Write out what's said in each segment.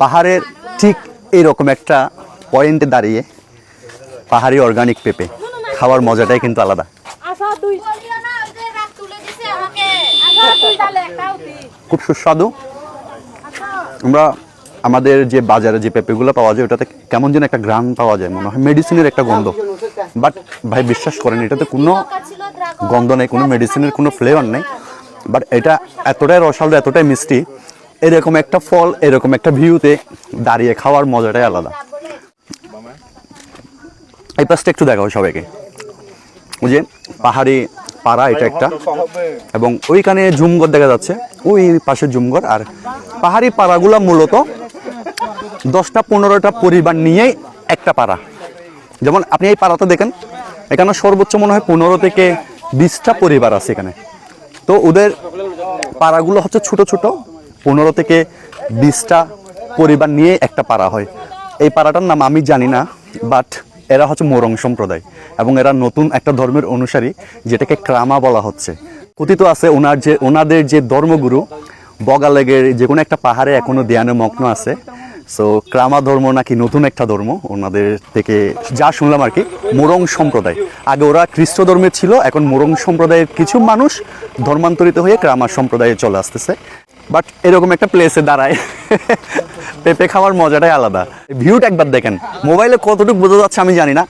পাহাড়ের ঠিক এইরকম একটা পয়েন্টে দাঁড়িয়ে পাহাড়ি অর্গানিক পেঁপে খাওয়ার মজাটাই কিন্তু আলাদা। খুব সুস্বাদু। আমরা আমাদের যে বাজারে যে পেঁপেগুলো পাওয়া যায় ওটাতে কেমন যেন একটা ঘ্রাণ পাওয়া যায়, মনে হয় মেডিসিনের একটা গন্ধ। বাট ভাই বিশ্বাস করেন এটাতে কোনো গন্ধ নেই, কোনো মেডিসিনের কোনো ফ্লেভার নেই। বাট এটা এতটাই রসালো, এতটাই মিষ্টি, এরকম একটা ফল এরকম একটা ভিউতে দাঁড়িয়ে খাওয়ার মজাটাই আলাদা। এই পাশটা একটু দেখাও সবাইকে, ওই যে পাহাড়ি পাড়া এটা একটা, এবং ওইখানে ঝুমঘর দেখা যাচ্ছে, ওই পাশে ঝুমঘর। আর পাহাড়ি পাড়াগুলো মূলত 10-15টা পরিবার নিয়েই একটা পাড়া। যেমন আপনি এই পাড়াতে দেখেন, এখানে সর্বোচ্চ মনে হয় 15 থেকে 20টা পরিবার আছে এখানে। তো ওদের পাড়াগুলো হচ্ছে ছোট ছোট, 15 থেকে 20টা পরিবার নিয়ে একটা পাড়া হয়। এই পাড়াটার নাম আমি জানি না, বাট এরা হচ্ছে মোরং সম্প্রদায় এবং এরা নতুন একটা ধর্মের অনুসারী, যেটাকে ক্রামা বলা হচ্ছে। কথিত আছে ওনাদের যে ধর্মগুরু বগালেগের যে কোনো একটা পাহাড়ে এখনো ধ্যানে মগ্ন আছে। সো ক্রামা ধর্ম নাকি নতুন একটা ধর্ম ওনাদের থেকে যা শুনলাম আর কি। মোরং সম্প্রদায়, আগে ওরা খ্রিস্ট ধর্মের ছিল, এখন মোরং সম্প্রদায়ের কিছু মানুষ ধর্মান্তরিত হয়ে ক্রামা সম্প্রদায়ে চলে আসতেছে। বাট এরকম একটা প্লেসে দাঁড়ায় পেঁপে খাওয়ার মজাটাই আলাদা। ভিউটা একবার দেখেন, মোবাইলে কতটুকু বোঝা যাচ্ছে আমি জানি না।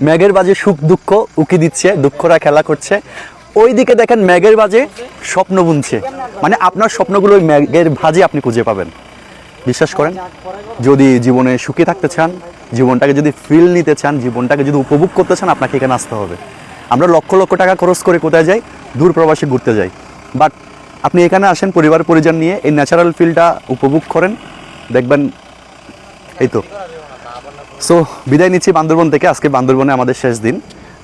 মেঘের বাজে সুখ দুঃখ উকি দিচ্ছে, দুঃখরা খেলা করছে। ওইদিকে দেখেন মেঘের বাজে স্বপ্ন বুনছে, মানে আপনার স্বপ্নগুলো ওই মেঘের ভাজে আপনি খুঁজে পাবেন। বিশ্বাস করেন, যদি জীবনে সুখী থাকতে চান, জীবনটাকে যদি ফিল নিতে চান, জীবনটাকে যদি উপভোগ করতে চান, আপনাকে এখানে আসতে হবে। আমরা লক্ষ লক্ষ টাকা খরচ করে কোথায় যাই, দূর প্রবাসে ঘুরতে যাই। বাট আপনি এখানে আসেন পরিবার পরিজন নিয়ে, এই ন্যাচারাল ফিলটা উপভোগ করেন, দেখবেন। এই তো। সো বিদায় নিচ্ছি বান্দরবন থেকে। আজকে বান্দরবনে আমাদের শেষ দিন।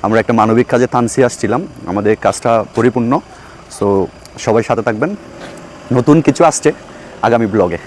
আমরা একটা মানবিক কাজে থানসি আসছিলাম, আমাদের কাজটা পরিপূর্ণ। সো সবাই সাথে থাকবেন, নতুন কিছু আসছে আগামী ব্লগে।